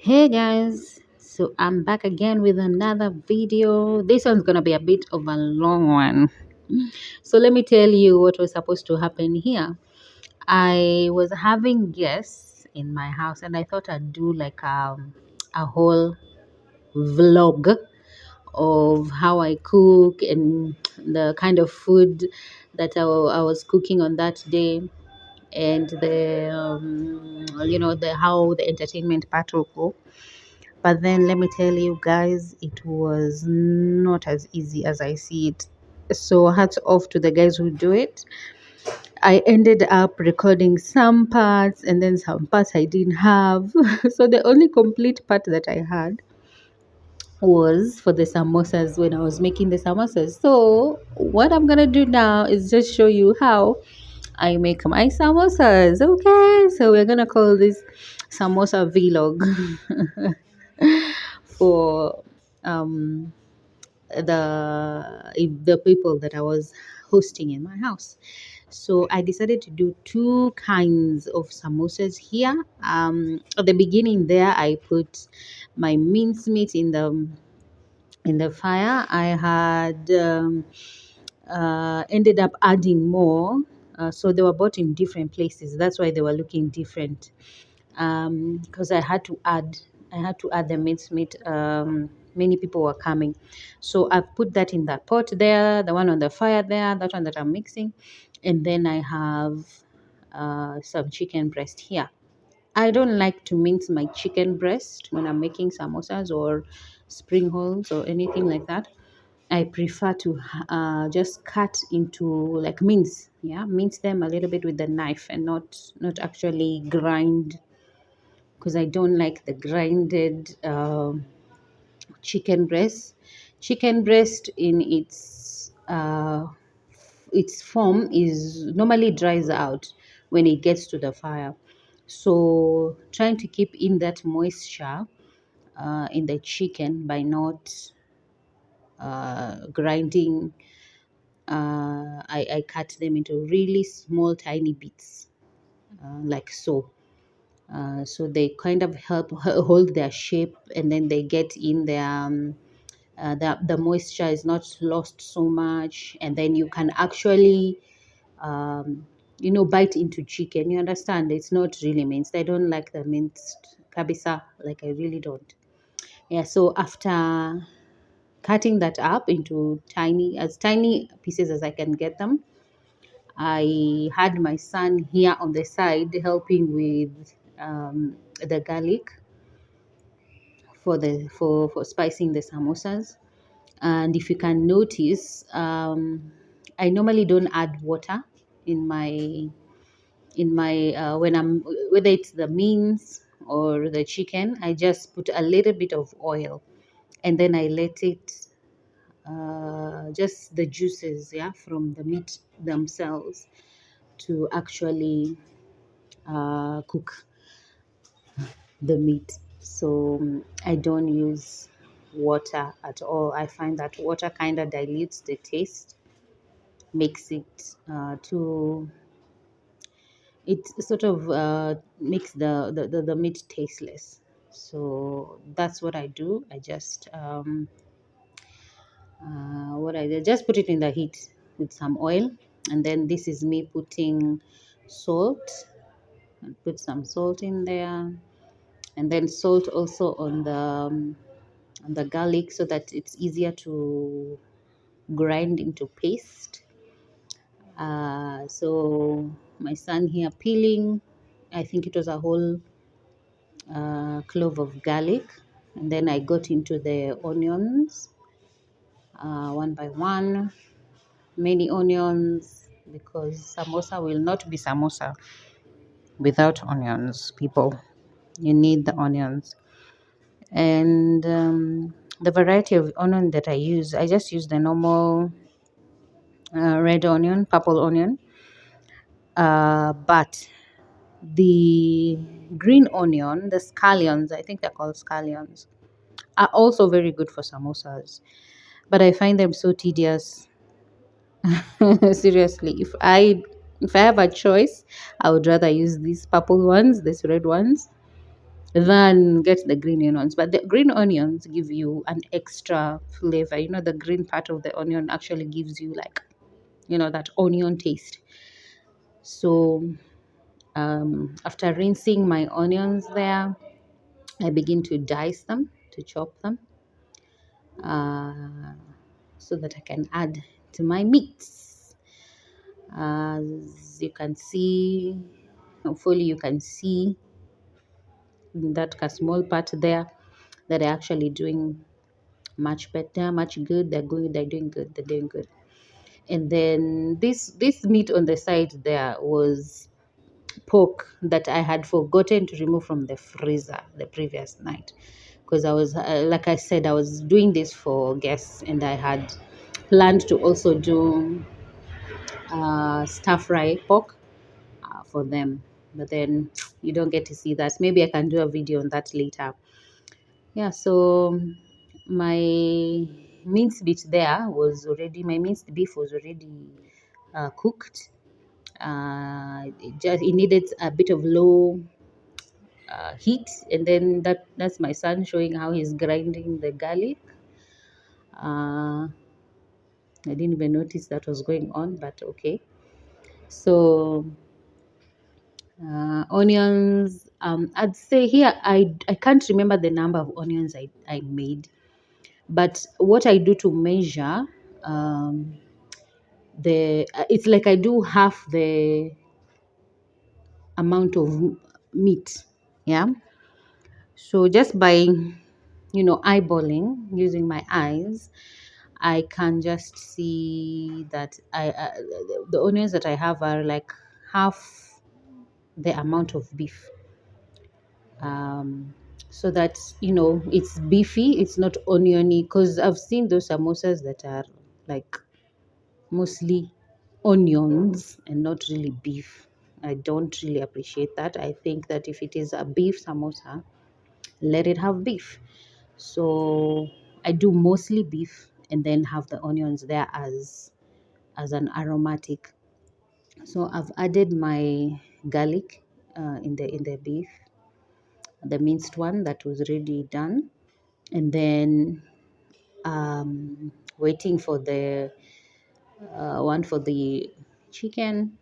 Hey guys, so I'm back again with another video. This one's gonna be a bit of a long one. So let me tell you what was supposed to happen here. I was having guests in my house and I thought I'd do like a whole vlog of how I cook and the kind of food that I was cooking on that day, and the the how the entertainment part will go. But then let me tell you guys, it was not as easy as I see it. So hats off to the guys who do it. I ended up recording some parts and then some parts I didn't have. So the only complete part that I had was for the samosas when I was making the samosas. So what I'm gonna do now is just show you how I make my samosas. Okay, so we're gonna call this samosa vlog for um the people that I was hosting in my house. So I decided to do two kinds of samosas here. At the beginning there, I put my mincemeat in the fire. I had ended up adding more. So they were bought in different places. That's why they were looking different. Because I had to add the mincemeat. Many people were coming, so I've put that in that pot there, the one on the fire there, that one that I'm mixing, and then I have some chicken breast here. I don't like to mince my chicken breast when I'm making samosas or spring rolls or anything like that. I prefer to just cut into like mince them a little bit with the knife and not actually grind, because I don't like the grinded chicken breast. Chicken breast in its form is normally dries out when it gets to the fire. So trying to keep in that moisture in the chicken by not grinding, I cut them into really small, tiny bits, like so. So they kind of help hold their shape, and then they get in their the moisture is not lost so much, and then you can actually bite into chicken. You understand, it's not really minced. I don't like the minced kabisa, like I really don't. Yeah, so after cutting that up into tiny pieces as I can get them, I had my son here on the side helping with the garlic for spicing the samosas. And if you can notice, I normally don't add water in my when I'm whether it's the meats or the chicken. I just put a little bit of oil, and then I let it just the juices, yeah, from the meat themselves to actually cook the meat. So I don't use water at all. I find that water kind of dilutes the taste, makes it too. It sort of makes the meat tasteless. So that's what I do. I just what I did, just put it in the heat with some oil, and then this is me putting salt. I put some salt in there, and then salt also on the garlic so that it's easier to grind into paste. So my son here peeling, I think it was a whole clove of garlic, and then I got into the onions one by one, many onions, because samosa will not be samosa without onions, people. You need the onions. And the variety of onion that I just use the normal red onion, purple onion, but the green onion, the scallions, I think they're called scallions, are also very good for samosas, but I find them so tedious. Seriously, if I have a choice, I would rather use these purple ones, these red ones, than get the green onions. But the green onions give you an extra flavor. You know, the green part of the onion actually gives you like, that onion taste. So after rinsing my onions there, I begin to dice them, to chop them, uh, so that I can add to my meats. As you can see, hopefully you can see that small part there that they're actually doing much better, much good. They're doing good. They're doing good. And then this meat on the side there was pork that I had forgotten to remove from the freezer the previous night, because I was like I said, I was doing this for guests, and I had planned to also do stir fry pork for them. But then you don't get to see that. Maybe I can do a video on that later. Yeah, so my my minced beef was already cooked. It needed a bit of low heat, and then that's my son showing how he's grinding the garlic. I didn't even notice that was going on, but okay. So onions, I'd say here I can't remember the number of onions I made, but what I do to measure um, the it's like I do half the amount of meat. Yeah. So just by eyeballing using my eyes, I can just see that the onions that I have are like half the amount of beef. Um, so that it's beefy, it's not oniony, because I've seen those samosas that are like mostly onions and not really beef. I don't really appreciate that. I think that if it is a beef samosa, let it have beef. So I do mostly beef and then have the onions there as an aromatic. So I've added my garlic in the beef, the minced one that was already done, and then waiting for the one for the chicken,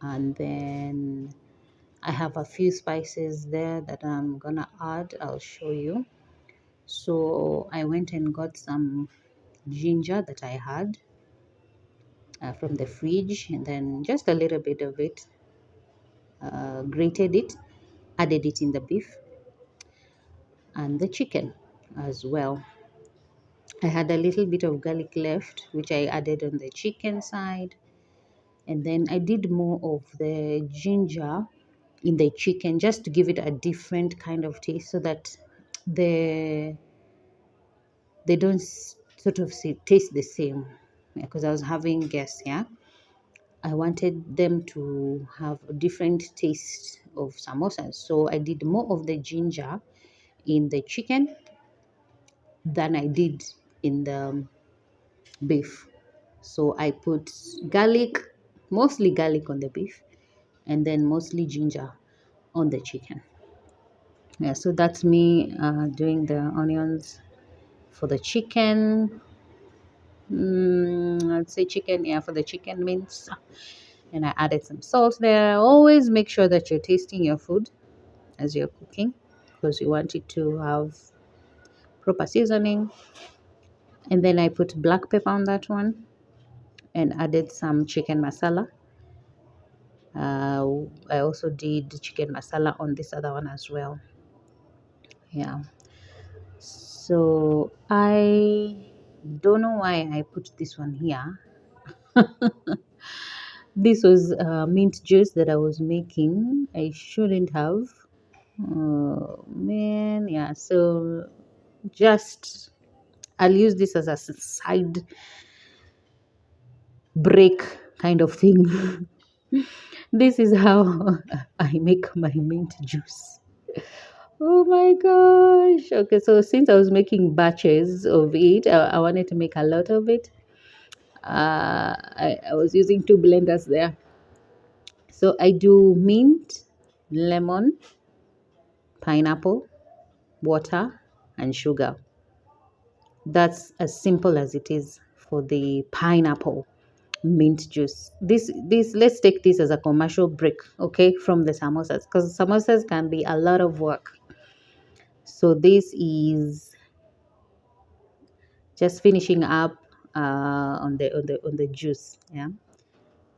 and then I have a few spices there that I'm gonna add. I'll show you. So I went and got some ginger that I had from the fridge, and then just a little bit of it, grated it, added it in the beef and the chicken as well. I had a little bit of garlic left, which I added on the chicken side, and then I did more of the ginger in the chicken just to give it a different kind of taste, so that the they don't sort of taste the same. Because I was having guests, yeah. I wanted them to have a different taste of samosas. So I did more of the ginger in the chicken than I did in the beef. So I put garlic, mostly garlic on the beef, and then mostly ginger on the chicken. Yeah, so that's me doing the onions for the chicken. I'd say chicken, yeah, for the chicken mince. And I added some salt there. Always make sure that you're tasting your food as you're cooking, because you want it to have proper seasoning. And then I put black pepper on that one and added some chicken masala. I also did chicken masala on this other one as well. Yeah. So I don't know why I put this one here. This was mint juice that I was making. I shouldn't have. Oh man, yeah. So just I'll use this as a side break kind of thing. This is how I make my mint juice. Oh my gosh. Okay, so since I was making batches of it, I wanted to make a lot of it. I was using two blenders there. So I do mint, lemon, pineapple, water, and sugar. That's as simple as it is for the pineapple mint juice. This let's take this as a commercial break, okay, from the samosas, because samosas can be a lot of work. So this is just finishing up on the juice. Yeah,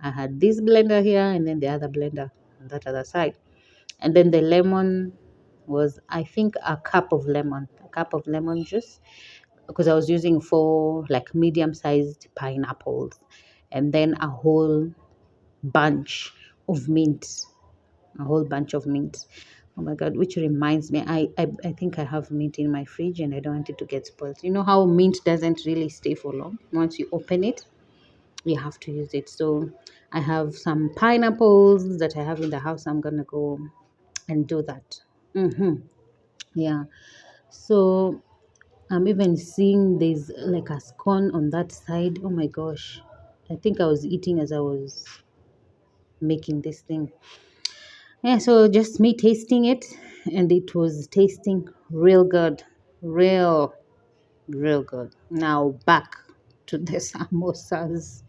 I had this blender here and then the other blender on that other side, and then the lemon was, I think, a cup of lemon juice, because I was using four like medium-sized pineapples, and then bunch of mint a whole bunch of mint. Oh my god, which reminds me, I think I have mint in my fridge and I don't want it to get spoiled. You know how mint doesn't really stay for long? Once you open it, you have to use it. So I have some pineapples that I have in the house. I'm gonna go and do that. Yeah. So I'm even seeing there's like a scone on that side. Oh my gosh. I think I was eating as I was making this thing. Yeah, so just me tasting it, and it was tasting real good, real, real good. Now back to the samosas.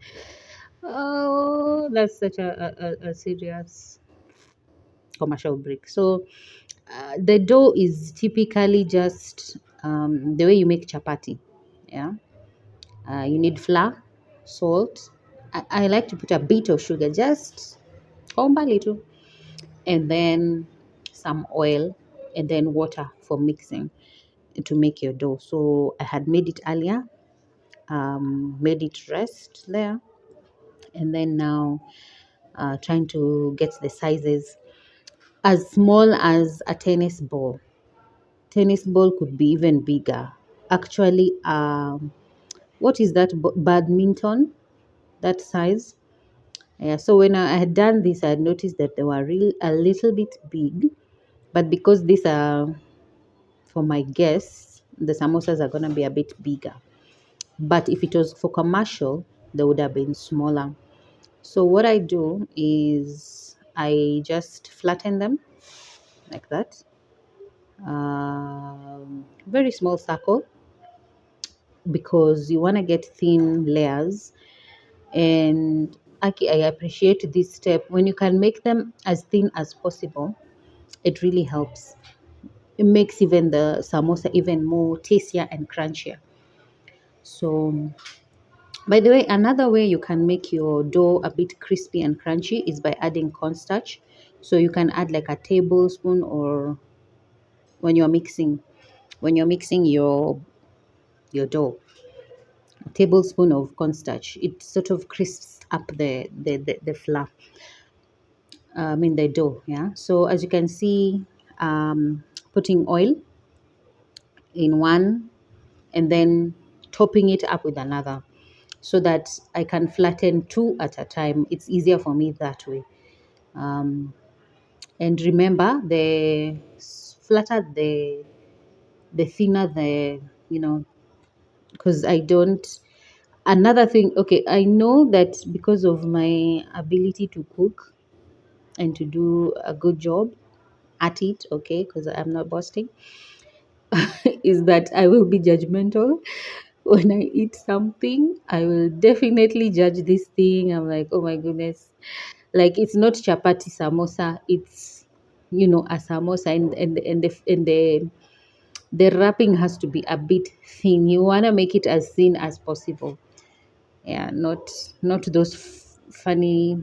Oh, that's such a serious commercial break. So the dough is typically just the way you make chapati. Yeah, you need flour, salt. I like to put a bit of sugar, just a little, and then some oil, and then water for mixing to make your dough. So I had made it earlier, made it rest there, and then now trying to get the sizes as small as a tennis ball. Tennis ball could be even bigger. Actually, what is that? Badminton, that size. Yeah. So when I had done this, I had noticed that they were a little bit big, but because these are for my guests, the samosas are going to be a bit bigger. But if it was for commercial, they would have been smaller. So what I do is I just flatten them like that. Very small circle, because you want to get thin layers. And I appreciate this step. When you can make them as thin as possible, it really helps. It makes even the samosa even more tastier and crunchier. So, by the way, another way you can make your dough a bit crispy and crunchy is by adding cornstarch. So you can add like a tablespoon, or when you're mixing your dough, a tablespoon of cornstarch. It sort of crisps up the flour. I mean the dough. Yeah. So as you can see, putting oil in one and then topping it up with another, so that I can flatten two at a time. It's easier for me that way. Um, and remember, the flatter the thinner the, you know, because I don't. Another thing, okay, I know that because of my ability to cook and to do a good job at it, okay, because I'm not boasting, is that I will be judgmental. When I eat something, I will definitely judge this thing. I'm like, oh my goodness, like it's not chapati samosa, it's, a samosa, and the wrapping has to be a bit thin. You want to make it as thin as possible. Yeah, not those funny,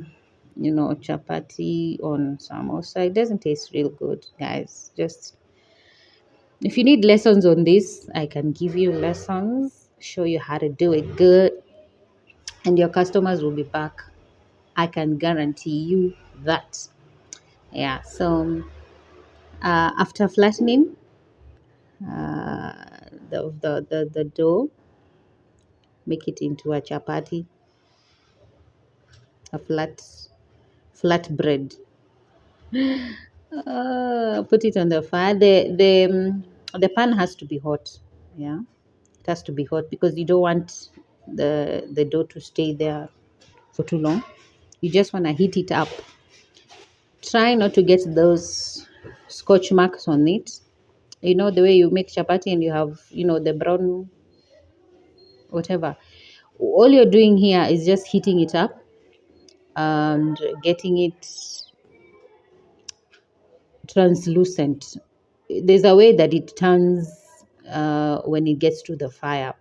chapati on samosa. It doesn't taste real good, guys. Just, if you need lessons on this, I can give you lessons, show you how to do it good, and your customers will be back. I can guarantee you that. Yeah. So after flattening the dough, make it into a chapati, a flat bread. Put it on the fire. The pan has to be hot. Yeah, it has to be hot, because you don't want the dough to stay there for too long. You just want to heat it up. Try not to get those. scotch marks on it. You know the way you make chapati and you have, the brown whatever. All you're doing here is just heating it up and getting it translucent. There's a way that it turns when it gets to the fire.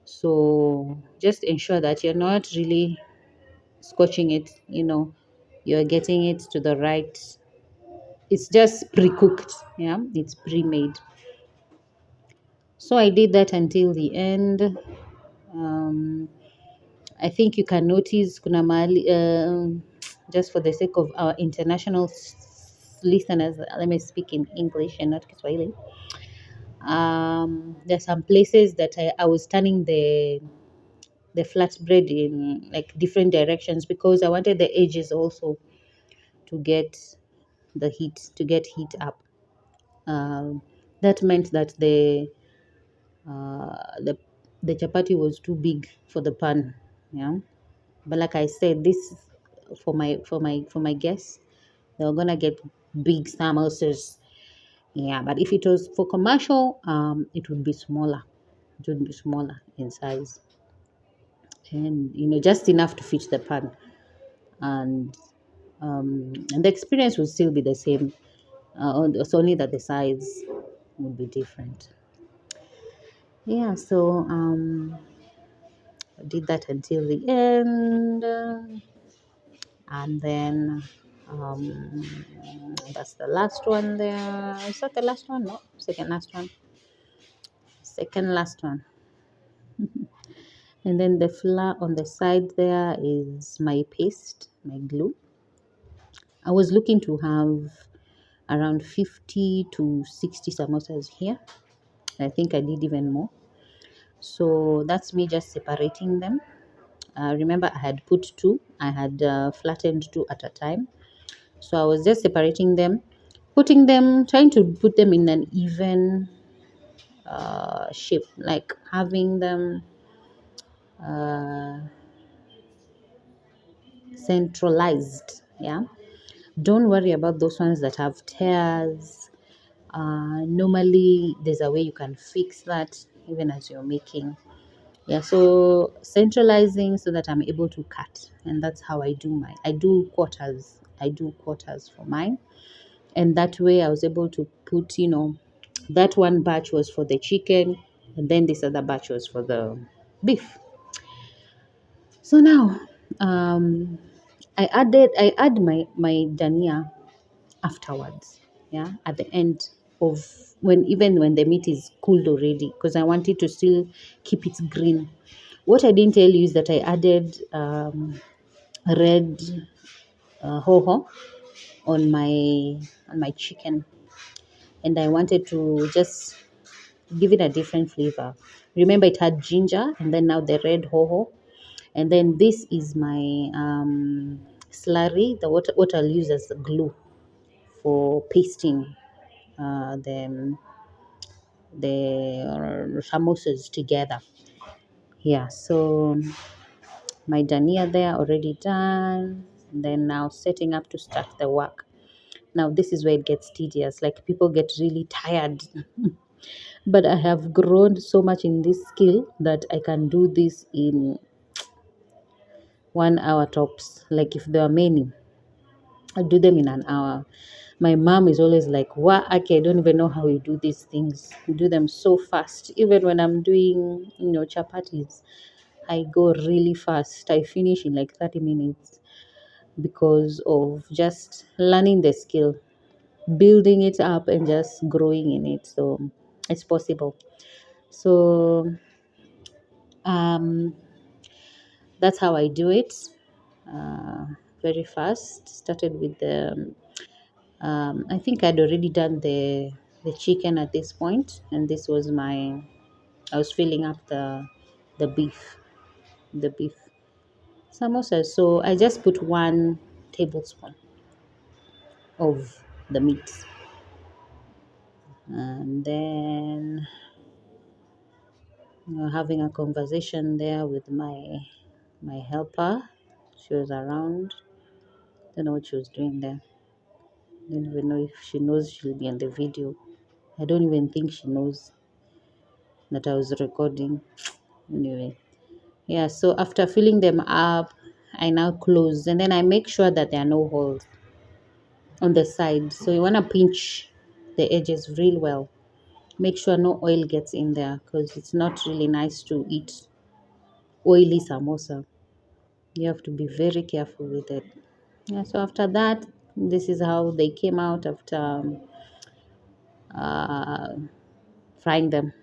So just ensure that you're not really scorching it, you're getting it to the right. It's just pre-cooked, yeah, it's pre-made. So I did that until the end. um, I think you can notice kuna mahali, just for the sake of our international listeners, let me speak in English and not Kiswahili. There's some places that I was turning the flatbread in like different directions because I wanted the edges also to get heat up. Um, that meant that uh, the the chapati was too big for the pan. Yeah, but like I said, this for my guests, they were gonna get big samosas. Yeah, but if it was for commercial, it would be smaller. It would be smaller in size, and just enough to fit the pan, and and the experience would still be the same. It's only that the size would be different. Yeah, so I did that until the end, and then that's the last one there. Is that the last one? No, second last one. Second last one. And then the flour on the side there is my paste, my glue. I was looking to have around 50 to 60 samosas here. I think I did even more. So that's me just separating them. Remember, I had put two, I had flattened two at a time. So I was just separating them, putting them, trying to put them in an even shape, like having them uh, centralized. Yeah. Don't worry about those ones that have tears. Normally, there's a way you can fix that even as you're making. Yeah, so centralizing so that I'm able to cut, and that's how I do mine. I do quarters. I do quarters for mine, and that way I was able to put, that one batch was for the chicken, and then this other batch was for the beef. So now, um, I add my dania afterwards, yeah, at the end of when the meat is cooled already, because I want it to still keep its green. What I didn't tell you is that I added red hoho on my chicken, and I wanted to just give it a different flavor. Remember, it had ginger, and then now the red hoho, and then this is my slurry, the what I'll use as glue for pasting the samosas together. Yeah, so my dania there already done. Then now setting up to start the work. Now this is where it gets tedious. Like people get really tired. But I have grown so much in this skill that I can do this in 1 hour tops. Like if there are many, I'll do them in an hour. My mom is always like, "What? Okay, I don't even know how you do these things. You do them so fast." Even when I'm doing, chapatis, I go really fast. I finish in like 30 minutes because of just learning the skill, building it up, and just growing in it. So it's possible. So um, that's how I do it. Uh, Very fast. Started with the I think I'd already done the chicken at this point, and this was I was filling up the beef samosa. So I just put 1 tablespoon of the meat, and then having a conversation there with my helper. She was around. Don't know what she was doing there. I don't even know if she knows she'll be on the video. I don't even think she knows that I was recording. Anyway, yeah, so after filling them up, I now close and then I make sure that there are no holes on the side. So you want to pinch the edges real well. Make sure no oil gets in there because it's not really nice to eat oily samosa. You have to be very careful with it. Yeah, so after that, this is how they came out after uh, frying them.